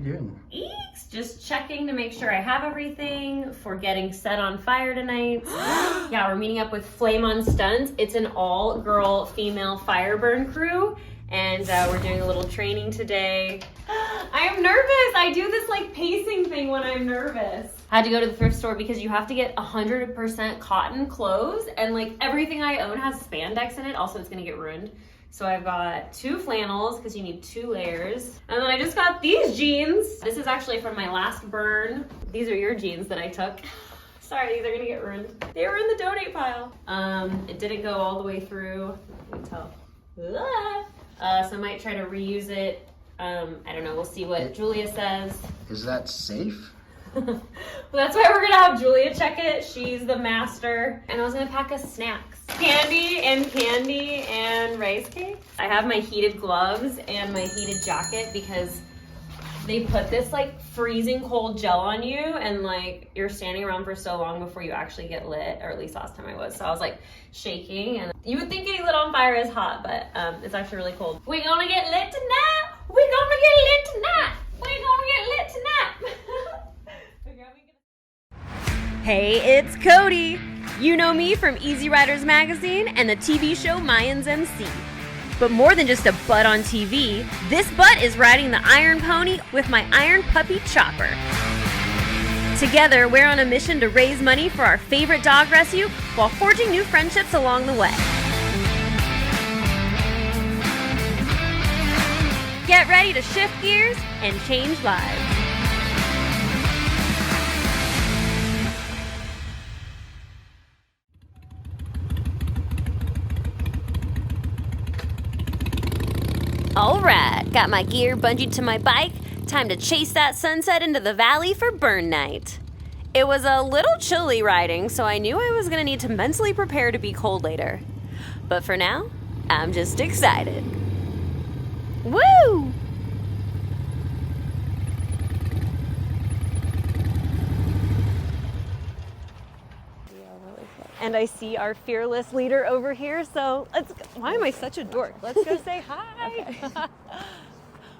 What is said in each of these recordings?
you doing? Eeks, just checking to make sure I have everything for getting set on fire tonight. Yeah, we're meeting up with Flame On Stunts. It's an all-girl female fire burn crew, and we're doing a little training today. I am nervous. I do this like pacing thing when I'm nervous. I had to go to the thrift store because you have to get 100% cotton clothes, and like everything I own has spandex in it. Also, it's gonna get ruined. So I've got 2 flannels because you need 2 layers. And then I just got these jeans. This is actually from my last burn. These are your jeans that I took. Sorry, these are gonna get ruined. They were in the donate pile. It didn't go all the way through. You can tell. So I might try to reuse it. I don't know, we'll see what Julia says. Is that safe? Well, that's why we're gonna have Julia check it. She's the master. And I was gonna pack us snacks. Candy and rice cake. I have my heated gloves and my heated jacket because they put this like freezing cold gel on you, and like you're standing around for so long before you actually get lit, or at least last time I was. So I was like shaking, and you would think getting lit on fire is hot, but it's actually really cold. We're gonna get lit tonight. We're gonna get lit tonight. We're gonna get lit tonight. Hey, it's Cody. You know me from Easy Riders Magazine and the TV show Mayans MC. But more than just a butt on TV, this butt is riding the Iron Pony with my Iron Puppy Chopper. Together, we're on a mission to raise money for our favorite dog rescue while forging new friendships along the way. Get ready to shift gears and change lives. Alright, got my gear bungeed to my bike. Time to chase that sunset into the valley for burn night. It was a little chilly riding, so I knew I was gonna need to mentally prepare to be cold later. But for now, I'm just excited. Woo! And I see our fearless leader over here, so let's go. Why am I such a dork? Let's go say hi. Okay.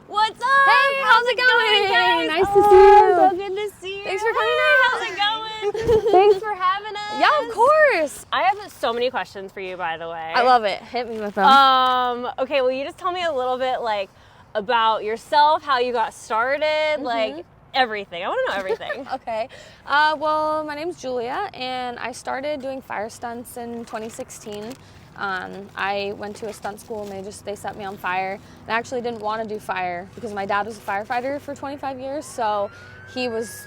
What's up? Hey, how's it going? Guys? Nice to see you. So good to see you. Thanks for coming Hey, out. how's it going? Thanks for having us. Yeah, of course. I have so many questions for you, by the way. I love it. Hit me with them. Okay, will you just tell me a little bit like about yourself, how you got started, like everything. I want to know everything. Okay. Well, my name's Julia, and I started doing fire stunts in 2016. I went to a stunt school, and they set me on fire. And I actually didn't want to do fire because my dad was a firefighter for 25 years, so he was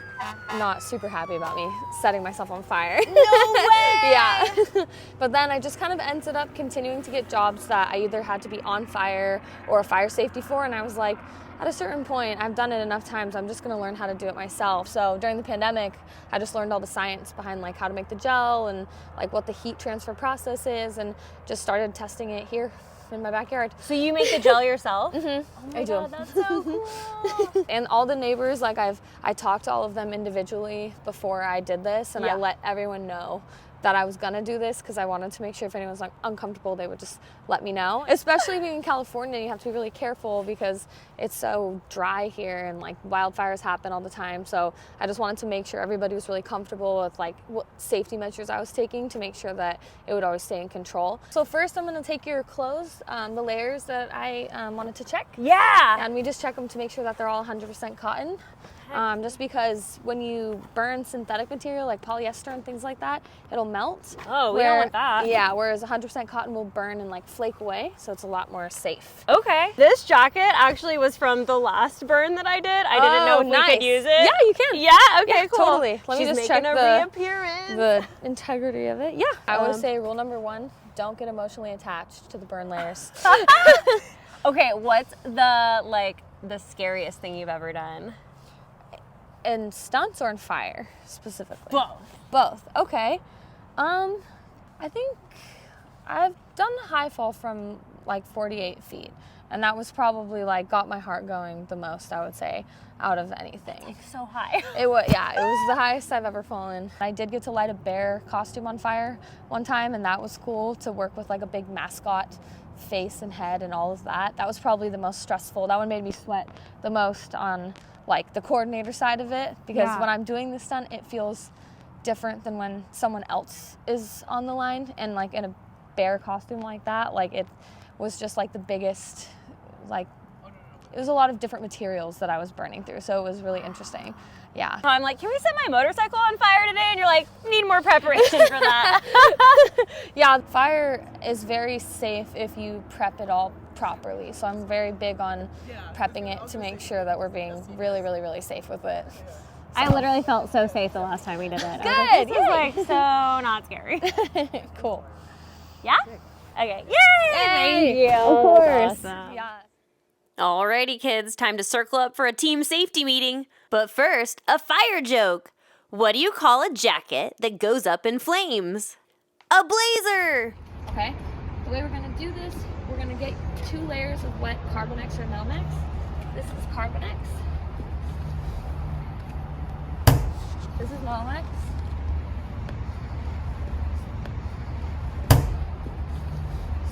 not super happy about me setting myself on fire. No way! Yeah. But then I just kind of ended up continuing to get jobs that I either had to be on fire or a fire safety for, and I was like, at a certain point, I've done it enough times, I'm just gonna learn how to do it myself. So during the pandemic, I just learned all the science behind like how to make the gel and like what the heat transfer process is, and just started testing it here in my backyard. So you make the gel yourself? Oh I do. God, that's so cool. And all the neighbors, like I talked to all of them individually before I did this, and I let everyone know that I was gonna do this because I wanted to make sure if anyone was like uncomfortable, they would just let me know. Especially being in California, you have to be really careful because it's so dry here and like wildfires happen all the time. So I just wanted to make sure everybody was really comfortable with like what safety measures I was taking to make sure that it would always stay in control. So first I'm gonna take your clothes, the layers that I wanted to check. Yeah. And we just check them to make sure that they're all 100% cotton. Just because when you burn synthetic material like polyester and things like that, it'll melt. Oh, we don't want that. Yeah, whereas 100% cotton will burn and like flake away, so it's a lot more safe. Okay. This jacket actually was from the last burn that I did. I didn't know if we could use it. Yeah, you can. Yeah, okay, Yeah, cool. totally. Let me She's just making check a reappearance. the integrity of it. Yeah. I always say rule number 1, don't get emotionally attached to the burn layers. Okay, what's the scariest thing you've ever done? In stunts or in fire, specifically? Both. Both, okay. I think I've done a high fall from like 48 feet, And that was probably like got my heart going the most, I would say, out of anything. So high. It was the highest I've ever fallen. I did get to light a bear costume on fire one time, and that was cool to work with like a big mascot face and head and all of that. That was probably the most stressful. That one made me sweat the most on like the coordinator side of it, because when I'm doing the stunt, it feels different than when someone else is on the line, and like in a bear costume like that, like it was just like the biggest, like it was a lot of different materials that I was burning through, so it was really interesting. Yeah. I'm like, can we set my motorcycle on fire today? And you're like, need more preparation for that. Yeah, fire is very safe if you prep it all properly. So I'm very big on prepping it to make sure that we're being really, really, really safe with it. So. I literally felt so safe the last time we did it. Good. This is like so not scary. Cool. Yeah? Okay. Yay! Thank you. Of course. Awesome. Yeah. Alrighty, kids, time to circle up for a team safety meeting. But first, a fire joke. What do you call a jacket that goes up in flames? A blazer! Okay, the way we're gonna do this, we're gonna get 2 layers of wet Carbonex or Melmex. This is Carbonex. This is Melmex.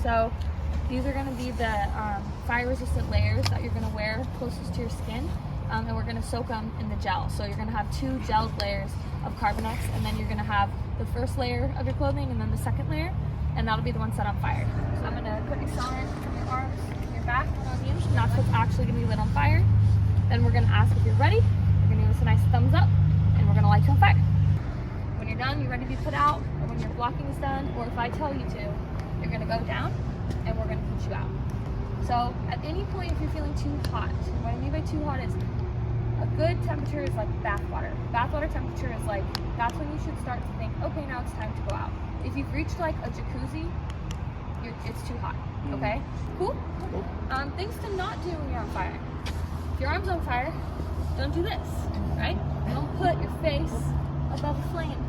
So these are gonna be the fire-resistant layers that you're gonna wear closest to your skin. And we're going to soak them in the gel. So you're going to have 2 gelled layers of Carbonex, and then you're going to have the first layer of your clothing and then the second layer, and that'll be the one set on fire. So I'm going to put your on your arms, your back, on you, and that's what's actually going to be lit on fire. Then we're going to ask if you're ready. We're going to give us a nice thumbs up, and we're going to light you on fire. When you're done, you're ready to be put out, or when your blocking is done, or if I tell you to, you're going to go down, and we're going to put you out. So at any point, if you're feeling too hot, what I mean by too hot is a good temperature is like bath water. Bath water temperature is like, that's when you should start to think, okay, now it's time to go out. If you've reached like a jacuzzi, it's too hot, okay? Cool? Things to not do when you're on fire. If your arm's on fire, don't do this, right? Don't put your face above a flame,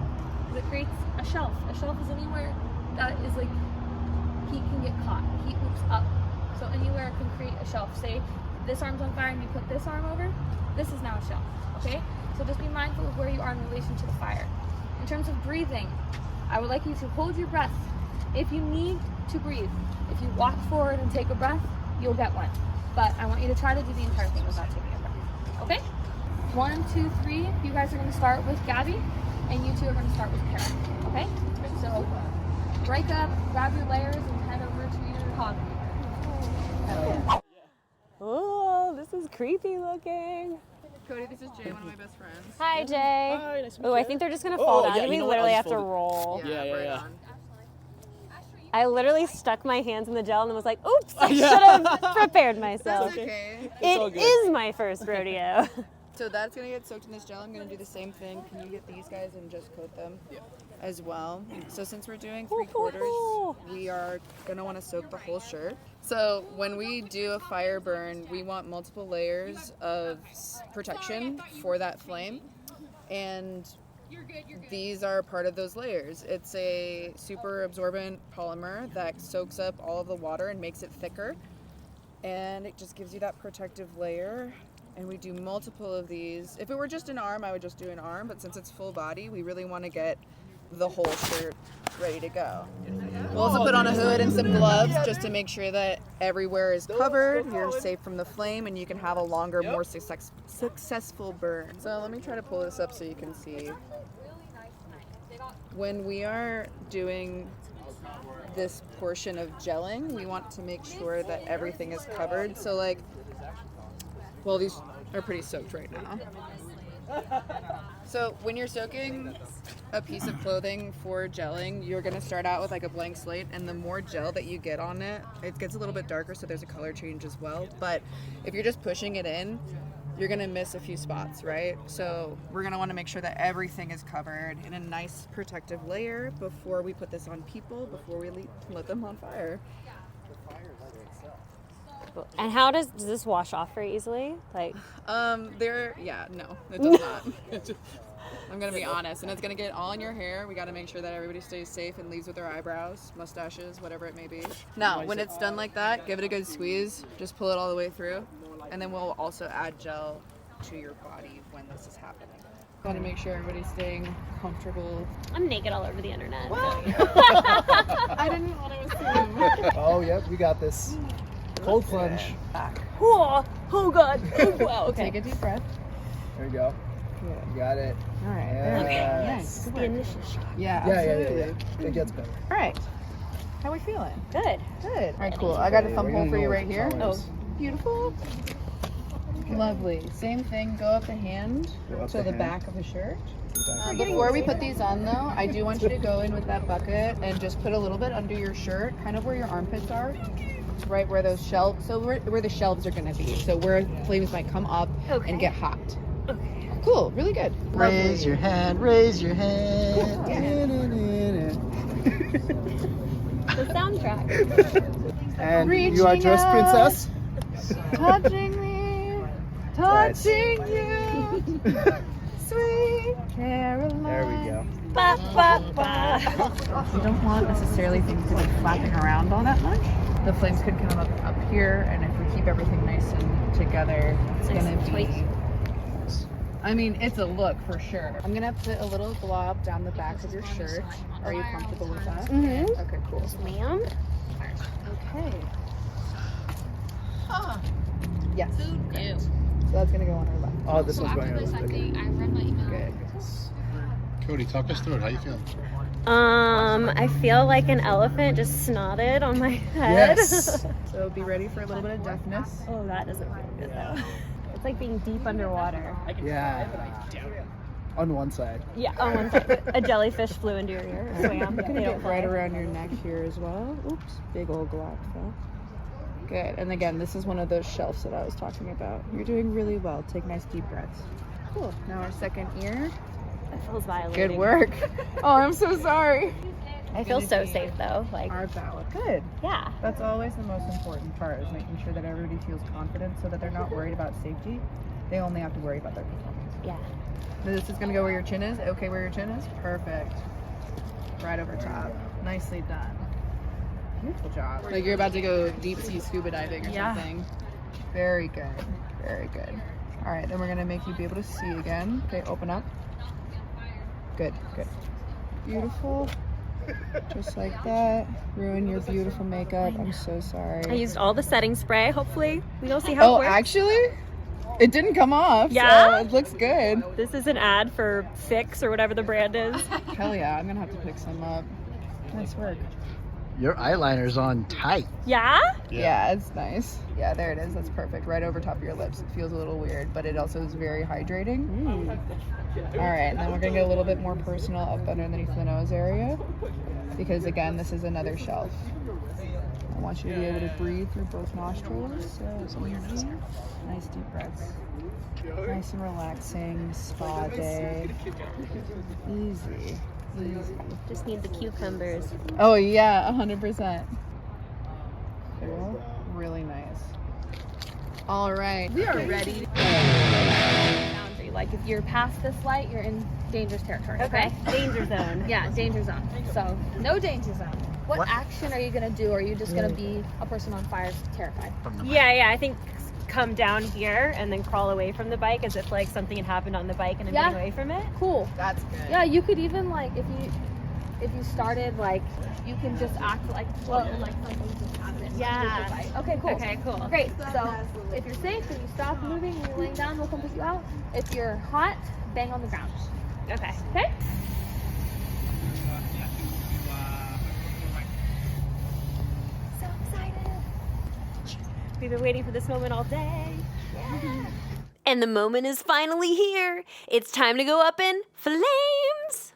because it creates a shelf. A shelf is anywhere that is like, heat can get caught. Heat moves up. So anywhere can create a shelf. Say this arm's on fire and you put this arm over, this is now a shelf, okay? So just be mindful of where you are in relation to the fire. In terms of breathing, I would like you to hold your breath if you need to breathe. If you walk forward and take a breath, you'll get one. But I want you to try to do the entire thing without taking a breath, okay? 1, 2, 3, you guys are gonna start with Gabbi, and you 2 are gonna start with Perrea, okay? So break up, grab your layers, and head over to your hog. Oh, this is creepy looking. Cody, this is Jay, one of my best friends. Hi, Jay. Hi, nice to meet Oh, you. I think they're just gonna fall down. yeah, We you know what? literally I'll have just to fold it. roll. Yeah. I literally stuck my hands in the gel and was like, oops, I Yeah. should have prepared myself. That's okay. It's all It good. is my first rodeo. So that's gonna get soaked in this gel. I'm gonna do the same thing. Can you get these guys and just coat them as well? So since we're doing 3/4, we are gonna want to soak the whole shirt. So when we do a fire burn, we want multiple layers of protection for that flame, and these are part of those layers. It's a super absorbent polymer that soaks up all of the water and makes it thicker, and it just gives you that protective layer. And we do multiple of these. If it were just an arm, I would just do an arm, but since it's full body, we really want to get the whole shirt ready to go. We'll also put on a hood and some gloves just to make sure that everywhere is covered, you're safe from the flame, and you can have a longer, more successful burn. So let me try to pull this up so you can see. When we are doing this portion of gelling, we want to make sure that everything is covered. So like, well, these are pretty soaked right now. So when you're soaking a piece of clothing for gelling, you're gonna start out with like a blank slate, and the more gel that you get on it, it gets a little bit darker, so there's a color change as well. But if you're just pushing it in, you're gonna miss a few spots, right? So we're gonna wanna make sure that everything is covered in a nice protective layer before we put this on people, before we let them on fire. And how does this wash off very easily? Like, No, it does not. I'm gonna be honest, and it's gonna get all in your hair. We gotta make sure that everybody stays safe and leaves with their eyebrows, mustaches, whatever it may be. Now, when it's done like that, give it a good squeeze. Just pull it all the way through, and then we'll also add gel to your body when this is happening. Gotta make sure everybody's staying comfortable. I'm naked all over the internet. I didn't want to assume. Oh, yep, we got this. Cold plunge. Back. Oh God. Oh, wow. Okay. Take a deep breath. There you go. Good. You got it. All right. Yes. Nice. The initial shock. Yeah, Yeah, absolutely. It gets better. All right. How are we feeling? Good. Good. All right, cool. I got a thumb We're hole gonna for you go right with here. colors. Beautiful. Lovely. Same thing. Go up the hand Go up to the the hand. back of the shirt. Back. Before we put these on, though, I do want you to go in with that bucket and just put a little bit under your shirt, kind of where your armpits are, right where those shelves. So where the shelves are going to be. So where flames might come up and get hot. Okay. Cool. Really good. Raise your hand, raise your hand. The soundtrack. And Reaching you are dressed, out. princess? Touching me, touching you, sweet Caroline. There we go. Ba, ba, ba. You don't want necessarily things to be flapping around all that much. The flames could come up here, and if we keep everything nice and together, it's Nice gonna and be. tight. I mean, it's a look for sure. I'm gonna put a little glob down the back of your shirt. Are you comfortable with that? Mm-hmm. Okay, cool. Ma'am? Okay. Yes. So that's gonna go on our left. Oh, this one's going over. Good. Cody, talk us through it. How you feeling? I feel like an elephant just snotted on my head. Yes. So be ready for a little bit of deafness. Oh, that doesn't feel good though. It's like being deep underwater. Yeah. On one side. Yeah, on one side. A jellyfish flew into your ear. Swam. They don't Right fly. around your neck here as well. Oops, big old glob fell. Good. And again, this is one of those shelves that I was talking about. You're doing really well. Take nice deep breaths. Cool. Now our second ear. It feels violating. Good work. Oh, I'm so sorry. I feel so safe though. Like, Our ballot. Good. yeah. That's always the most important part, is making sure that everybody feels confident so that they're not worried about safety. They only have to worry about their performance. Yeah. This is gonna go where your chin is. Okay, where your chin is? Perfect. Right over top. Nicely done. Beautiful job. Like you're about to go deep sea scuba diving or something. Very good. Very good. All right, then we're gonna make you be able to see again. Okay, open up. Good, good. Beautiful. Just like that. Ruin your beautiful makeup. I'm so sorry. I used all the setting spray. Hopefully, we'll see how it works. Actually, it didn't come off. Yeah? So it looks good. This is an ad for Fix or whatever the brand is. Hell yeah, I'm gonna have to pick some up. Nice work. Your eyeliner's on tight. Yeah? Yeah, it's nice. Yeah, there it is. That's perfect. Right over top of your lips. It feels a little weird, but it also is very hydrating. All right, and then we're gonna get a little bit more personal up underneath the nose area, because again, this is another shelf. I want you to be able to breathe through both nostrils. So easy. Nice deep breaths. Nice and relaxing spa day. Easy. Easy. Just need the cucumbers. Oh yeah, 100%. Cool. Really nice. All right, we are ready. Boundary. Like if you're past this light, you're in dangerous territory. Okay. Danger zone. Yeah, danger zone. So no danger zone. What action are you gonna do? Or are you just gonna be a person on fire, terrified? Yeah. I think come down here and then crawl away from the bike as if like something had happened on the bike and I'm getting away from it. Cool. That's good. Yeah, you could even like if you started like you can just act like like something just happened. Yeah. Okay, cool. Okay, cool. Great. So if you're safe and you stop moving and you're laying down, we'll come pick you out. If you're hot, bang on the ground. Okay. Okay? So excited. We've been waiting for this moment all day. And the moment is finally here. It's time to go up in flames.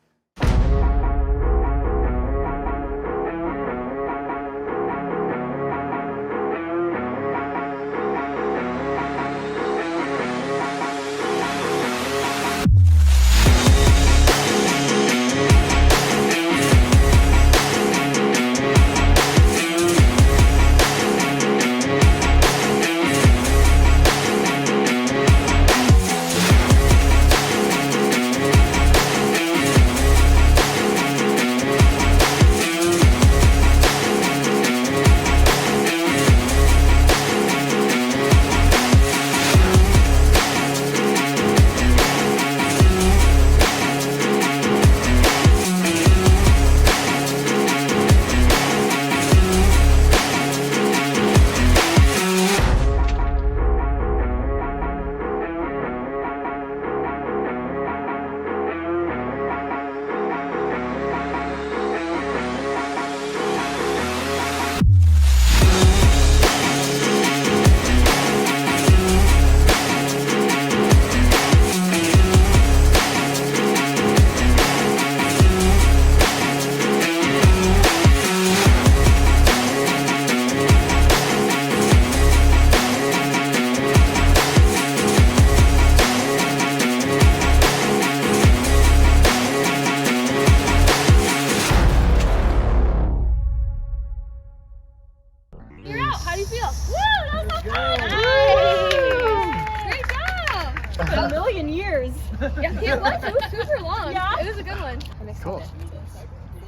A million years. Yeah, it was super long. Yeah. It was a good one. Cool.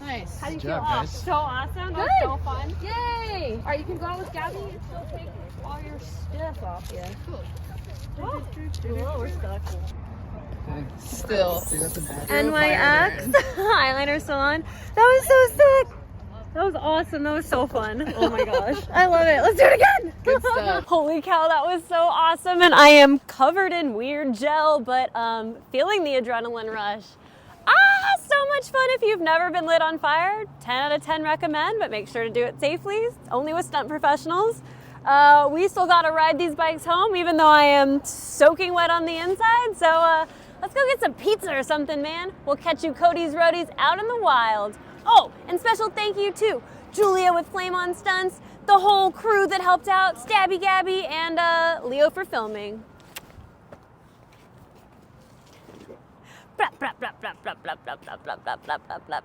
Nice. How do you Good feel? job, Oh, guys. so awesome. That was so fun. Yay! All right, you can go out with Gabby and she'll take all your stuff off you. Oh, we're stuck. Still. See, that's an ad. NYX eyeliner salon. That was so sick. That was awesome. That was so fun. Oh my gosh. I love it. Let's do it again. Good stuff. Holy cow, that was so awesome. And I am covered in weird gel, but feeling the adrenaline rush. So much fun. If you've never been lit on fire, 10 out of 10 recommend, but make sure to do it safely, only with stunt professionals. We still got to ride these bikes home, even though I am soaking wet on the inside. So let's go get some pizza or something, man. We'll catch you Cody's Roadies out in the wild. Oh, and special thank you to Julia with Flame On Stunts, the whole crew that helped out, Stabby Gabby, and Leo for filming. Blah, blah, blah, blah, blah, blah, blah, blah, blah, blah, blah, blah, blah.